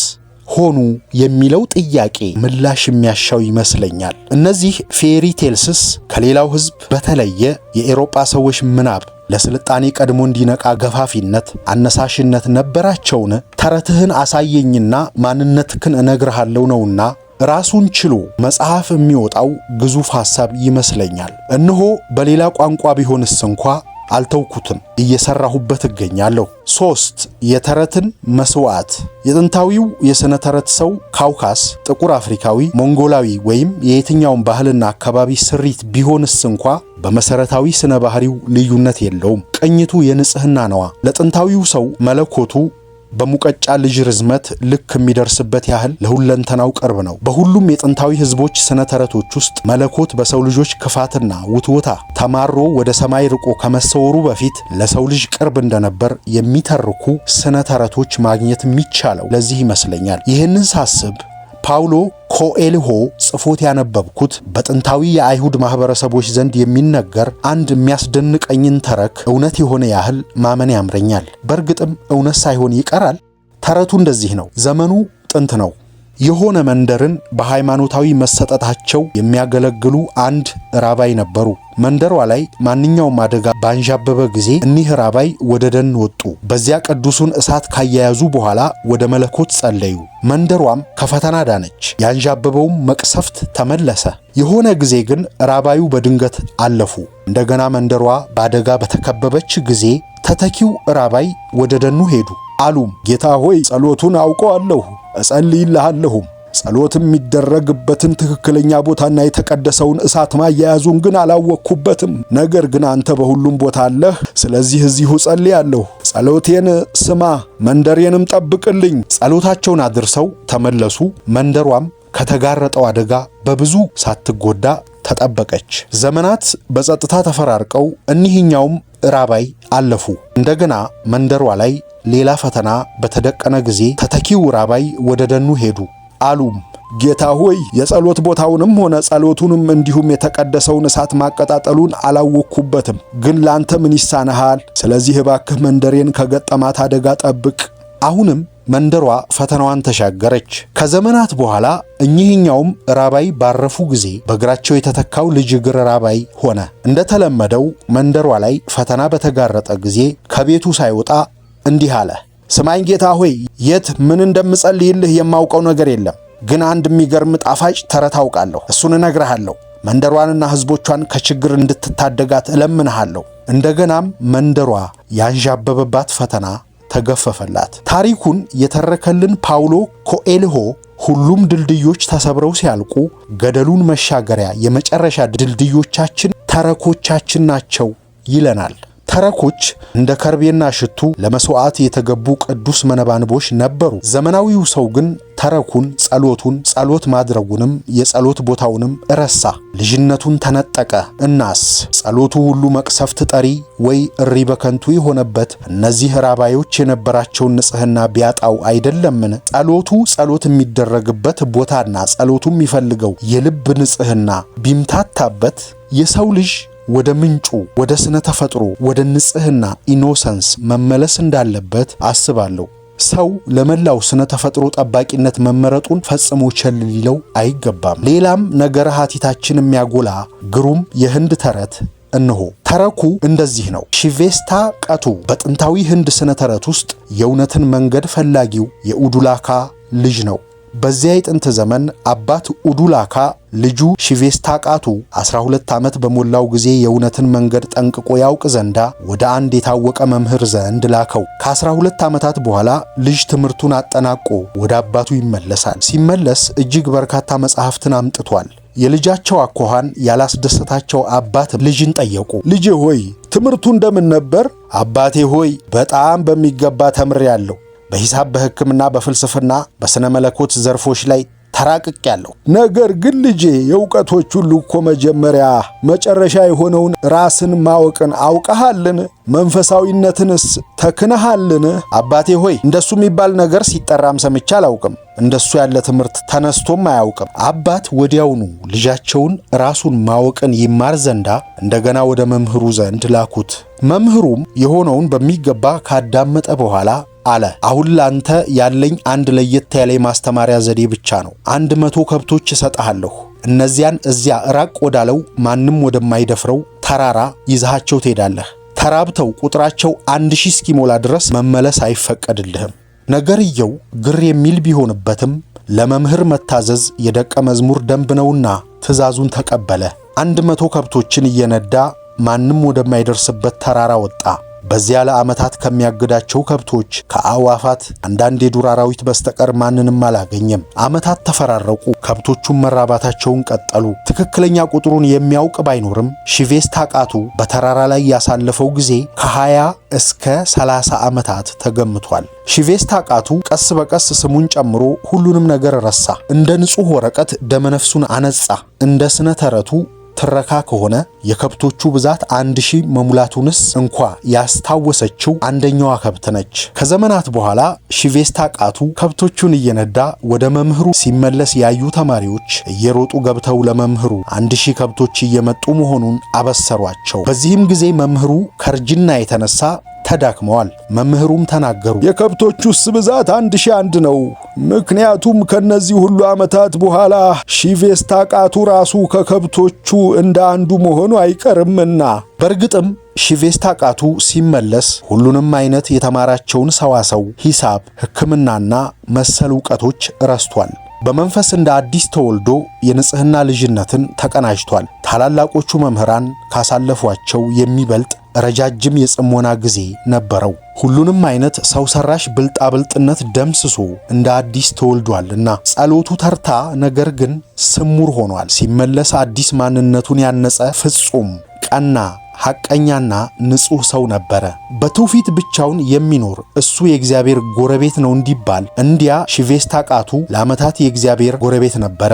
Speaker 1: ሆኑ የሚለው ጥያቄ ምላሽ የሚያሻው ይመስለኛል። እነዚህ ፌሪ ቴልስስ ከሌላው ሕዝብ በተለየ የአውሮፓ ሰዎች ምናብ ለስልጣኔ ቀድሞ እንዲነቃ ገፋፊነት፣ አነሳሽነት ነበራቸውን? ተረትህን አሳየኝና ማንነትህን እነግርሃለሁ ነውና ራሱን ችሎ መጽሐፍ የሚወጣው ግዙፍ ሐሳብ ይመስለኛል። እነሆ በሌላ ቋንቋ ቢሆንስ እንኳ አልተውኩትም፣ እየሰራሁበት እገኛለሁ። 3 የተረትን መስዋዕት። የጥንታዊው የሥነ ተረት ሰው ካውካስ፣ ጥቁር አፍሪካዊ፣ ሞንጎላዊ ወይም የየትኛውም ባህልና አካባቢ ስሪት ቢሆንስ እንኳ በመሰረታዊ ስነ ባህሪው ልዩነት የለውም። ቅኝቱ የንጽህና ነዋ። ለጥንታዊው ሰው መለኮቱ በሙቀጫ ልጅ ርዝመት ልክ የሚደርስበት ያህል ለሁለንተናው ቅርብ ነው። በሁሉም የጥንታዊ ሕዝቦች ስነ ተረቶች ውስጥ መለኮት በሰው ልጆች ክፋትና ውትወታ ተማሮ ወደ ሰማይ ርቆ ከመሰወሩ በፊት ለሰው ልጅ ቅርብ እንደነበር የሚተርኩ ስነ ተረቶች ማግኘት የሚቻለው ለዚህ ይመስለኛል። ይህንን ሳስብ ፓውሎ ኮኤልሆ ጽፎት ያነበብኩት በጥንታዊ የአይሁድ ማህበረሰቦች ዘንድ የሚነገር አንድ የሚያስደንቀኝን ተረክ እውነት የሆነ ያህል ማመን ያምረኛል። በእርግጥም እውነት ሳይሆን ይቀራል። ተረቱ እንደዚህ ነው። ዘመኑ ጥንት ነው። የሆነ መንደርን በሃይማኖታዊ መሰጠታቸው የሚያገለግሉ አንድ ራባይ ነበሩ። መንደሯ ላይ ማንኛውም አደጋ ባንዣበበ ጊዜ እኒህ ራባይ ወደ ደን ወጡ። በዚያ ቅዱሱን እሳት ካያያዙ በኋላ ወደ መለኮት ጸለዩ። መንደሯም ከፈተና ዳነች። ያንዣበበውም መቅሰፍት ተመለሰ። የሆነ ጊዜ ግን ራባዩ በድንገት አለፉ። እንደገና መንደሯ በአደጋ በተከበበች ጊዜ ተተኪው ራባይ ወደ ደኑ ሄዱ። አሉም። ጌታ ሆይ ጸሎቱን አውቀዋለሁ፣ እጸልይልሃለሁም። ጸሎትም የሚደረግበትን ትክክለኛ ቦታና የተቀደሰውን እሳት ማያያዙን ግን አላወቅኩበትም። ነገር ግን አንተ በሁሉም ቦታ አለህ። ስለዚህ እዚሁ ጸልያለሁ። ጸሎቴን ስማ፣ መንደሬንም ጠብቅልኝ። ጸሎታቸውን አድርሰው ተመለሱ። መንደሯም ከተጋረጠው አደጋ በብዙ ሳትጎዳ ተጠበቀች። ዘመናት በጸጥታ ተፈራርቀው እኒህኛውም ራባይ አለፉ። እንደገና መንደሯ ላይ ሌላ ፈተና በተደቀነ ጊዜ ተተኪው ራባይ ወደ ደኑ ሄዱ። አሉም ጌታ ሆይ የጸሎት ቦታውንም ሆነ ጸሎቱንም እንዲሁም የተቀደሰውን እሳት ማቀጣጠሉን አላወቅኩበትም። ግን ላንተ ምን ይሳነሃል? ስለዚህ እባክህ መንደሬን ከገጠማት አደጋ ጠብቅ። አሁንም መንደሯ ፈተናዋን ተሻገረች። ከዘመናት በኋላ እኚህኛውም ራባይ ባረፉ ጊዜ በእግራቸው የተተካው ልጅ እግር ራባይ ሆነ። እንደተለመደው መንደሯ ላይ ፈተና በተጋረጠ ጊዜ ከቤቱ ሳይወጣ እንዲህ አለ። ስማኝ ጌታ ሆይ፣ የት ምን እንደምጸልይልህ የማውቀው ነገር የለም። ግን አንድ የሚገርም ጣፋጭ ተረት አውቃለሁ። እሱን እነግርሃለሁ። መንደሯንና ሕዝቦቿን ከችግር እንድትታደጋት እለምንሃለሁ። እንደገናም መንደሯ ያንዣበበባት ፈተና ተገፈፈላት። ታሪኩን የተረከልን ፓውሎ ኮኤልሆ ሁሉም ድልድዮች ተሰብረው ሲያልቁ ገደሉን መሻገሪያ የመጨረሻ ድልድዮቻችን ተረኮቻችን ናቸው ይለናል። ተረኮች እንደ ከርቤና ሽቱ ለመስዋዕት የተገቡ ቅዱስ መነባንቦች ነበሩ። ዘመናዊው ሰው ግን ተረኩን፣ ጸሎት ማድረጉንም የጸሎት ቦታውንም ረሳ። ልጅነቱን ተነጠቀ። እናስ ጸሎቱ ሁሉ መቅሰፍት ጠሪ ወይ እሪ በከንቱ የሆነበት እነዚህ ራባዮች የነበራቸውን ንጽሕና ቢያጣው አይደለምን? ጸሎት የሚደረግበት ቦታና ጸሎቱ የሚፈልገው የልብ ንጽሕና ቢምታታበት የሰው ልጅ ወደ ምንጩ ወደ ስነ ተፈጥሮ ወደ ንጽሕና ኢኖሰንስ መመለስ እንዳለበት አስባለሁ። ሰው ለመላው ስነ ተፈጥሮ ጠባቂነት መመረጡን ፈጽሞ ቸል ሊለው አይገባም። ሌላም ነገረ ሀቲታችን የሚያጎላ ግሩም የህንድ ተረት እነሆ። ተረኩ እንደዚህ ነው። ሺቬስታ ቀቱ በጥንታዊ ህንድ ስነ ተረት ውስጥ የእውነትን መንገድ ፈላጊው የኡዱላካ ልጅ ነው። በዚያ የጥንት ዘመን አባት ኡዱላካ ልጁ ሺቬስታቃቱ 12 ዓመት በሞላው ጊዜ የእውነትን መንገድ ጠንቅቆ ያውቅ ዘንዳ ወደ አንድ የታወቀ መምህር ዘንድ ላከው። ከ12 ዓመታት በኋላ ልጅ ትምህርቱን አጠናቆ ወደ አባቱ ይመለሳል። ሲመለስ እጅግ በርካታ መጻሕፍትን አምጥቷል። የልጃቸው አኳኋን ያላስደሰታቸው አባት ልጅን ጠየቁ። ልጄ ሆይ ትምህርቱ እንደምን ነበር? አባቴ ሆይ በጣም በሚገባ ተምሬያለሁ። በሂሳብ፣ በሕክምና፣ በፍልስፍና፣ በስነ መለኮት ዘርፎች ላይ ተራቅቄያለሁ። ነገር ግን ልጄ የእውቀቶች ሁሉ እኮ መጨረሻ የሆነውን ራስን ማወቅን አውቀሃልን? መንፈሳዊነትንስ ተክነሃልን? አባቴ ሆይ እንደሱ የሚባል ነገር ሲጠራም ሰምቼ አላውቅም። እንደሱ ያለ ትምህርት ተነስቶም አያውቅም። አባት ወዲያውኑ ልጃቸውን ራሱን ማወቅን ይማር ዘንዳ እንደገና ወደ መምህሩ ዘንድ ላኩት። መምህሩም የሆነውን በሚገባ ካዳመጠ በኋላ አለ፣ አሁን ላንተ ያለኝ አንድ ለየት ያለ ማስተማሪያ ዘዴ ብቻ ነው። 100 ከብቶች እሰጥሃለሁ። እነዚያን እዚያ ራቅ ወዳለው ማንም ወደማይደፍረው ተራራ ይዛሃቸው ትሄዳለህ። ተራብተው ቁጥራቸው 1000 እስኪሞላ ድረስ መመለስ አይፈቀድልህም። ነገርየው ግር የሚል ቢሆንበትም ለመምህር መታዘዝ የደቀ መዝሙር ደንብ ነውና ትእዛዙን ተቀበለ። 100 ከብቶችን እየነዳ ማንም ወደማይደርስበት ተራራ ወጣ። በዚያ ለዓመታት ከሚያግዳቸው ከብቶች፣ ከአዕዋፋት፣ አንዳንድ የዱር አራዊት በስተቀር ማንንም አላገኘም። ዓመታት ተፈራረቁ። ከብቶቹም መራባታቸውን ቀጠሉ። ትክክለኛ ቁጥሩን የሚያውቅ ባይኖርም ሺቬስታቃቱ በተራራ ላይ ያሳለፈው ጊዜ ከ20 እስከ 30 ዓመታት ተገምቷል። ሺቬስታቃቱ ቀስ በቀስ ስሙን ጨምሮ ሁሉንም ነገር ረሳ። እንደ ንጹሕ ወረቀት ደመነፍሱን አነጻ። እንደ ስነ ተረቱ ትረካ ከሆነ የከብቶቹ ብዛት 1000 መሙላቱንስ እንኳ ያስታወሰችው አንደኛዋ ከብት ነች። ከዘመናት በኋላ ሺቬስታቃቱ ከብቶቹን እየነዳ ወደ መምህሩ ሲመለስ ያዩ ተማሪዎች እየሮጡ ገብተው ለመምህሩ 1000 ከብቶች እየመጡ መሆኑን አበሰሯቸው። በዚህም ጊዜ መምህሩ ከእርጅና የተነሳ ተዳክመዋል። መምህሩም ተናገሩ፣ የከብቶቹስ ብዛት 1001 ነው። ምክንያቱም ከነዚህ ሁሉ ዓመታት በኋላ ሺቬስታቃቱ ራሱ ከከብቶቹ እንደ አንዱ መሆኑ አይቀርምና። በእርግጥም ሺቬስታቃቱ ሲመለስ ሁሉንም አይነት የተማራቸውን ሰዋሰው፣ ሂሳብ፣ ሕክምናና መሰል ዕውቀቶች ረስቷል። በመንፈስ እንደ አዲስ ተወልዶ የንጽህና ልጅነትን ተቀናጅቷል። ታላላቆቹ መምህራን ካሳለፏቸው የሚበልጥ ረጃጅም የጽሞና ጊዜ ነበረው። ሁሉንም አይነት ሰው ሰራሽ ብልጣብልጥነት ደምስሶ እንደ አዲስ ተወልዷልና ጸሎቱ ተርታ ነገር ግን ስሙር ሆኗል። ሲመለስ አዲስ ማንነቱን ያነጸ ፍጹም ቀና ሐቀኛና ንጹህ ሰው ነበረ። በትውፊት ብቻውን የሚኖር እሱ የእግዚአብሔር ጎረቤት ነው እንዲባል እንዲያ ሽቬስታ ቃቱ ለዓመታት የእግዚአብሔር ጎረቤት ነበረ።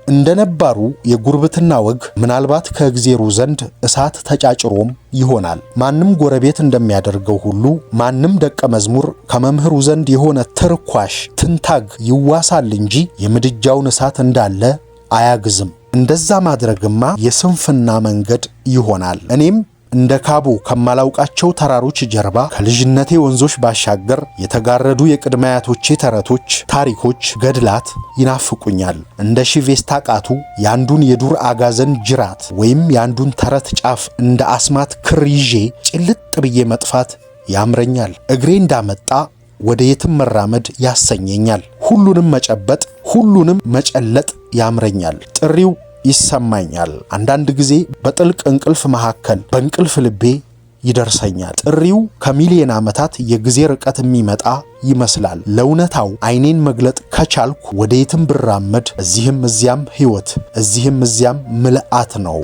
Speaker 1: እንደነባሩ የጉርብትና ወግ ምናልባት ከእግዚአብሔር ዘንድ እሳት ተጫጭሮም ይሆናል። ማንም ጎረቤት እንደሚያደርገው ሁሉ ማንም ደቀ መዝሙር ከመምህሩ ዘንድ የሆነ ትርኳሽ ትንታግ ይዋሳል እንጂ የምድጃውን እሳት እንዳለ አያግዝም። እንደዛ ማድረግማ የስንፍና መንገድ ይሆናል። እኔም እንደ ካቦ ከማላውቃቸው ተራሮች ጀርባ ከልጅነቴ ወንዞች ባሻገር የተጋረዱ የቅድመ አያቶቼ ተረቶች፣ ታሪኮች፣ ገድላት ይናፍቁኛል። እንደ ሽቬስታ ቃቱ ያንዱን የዱር አጋዘን ጅራት ወይም ያንዱን ተረት ጫፍ እንደ አስማት ክር ይዤ ጭልጥ ብዬ መጥፋት ያምረኛል። እግሬ እንዳመጣ ወደ የትም መራመድ ያሰኘኛል። ሁሉንም መጨበጥ፣ ሁሉንም መጨለጥ ያምረኛል። ጥሪው ይሰማኛል። አንዳንድ ጊዜ በጥልቅ እንቅልፍ መካከል በእንቅልፍ ልቤ ይደርሰኛል። ጥሪው ከሚሊዮን ዓመታት የጊዜ ርቀት የሚመጣ ይመስላል። ለእውነታው ዓይኔን መግለጥ ከቻልኩ ወደ የትም ብራመድ እዚህም እዚያም ሕይወት፣ እዚህም እዚያም ምልአት ነው።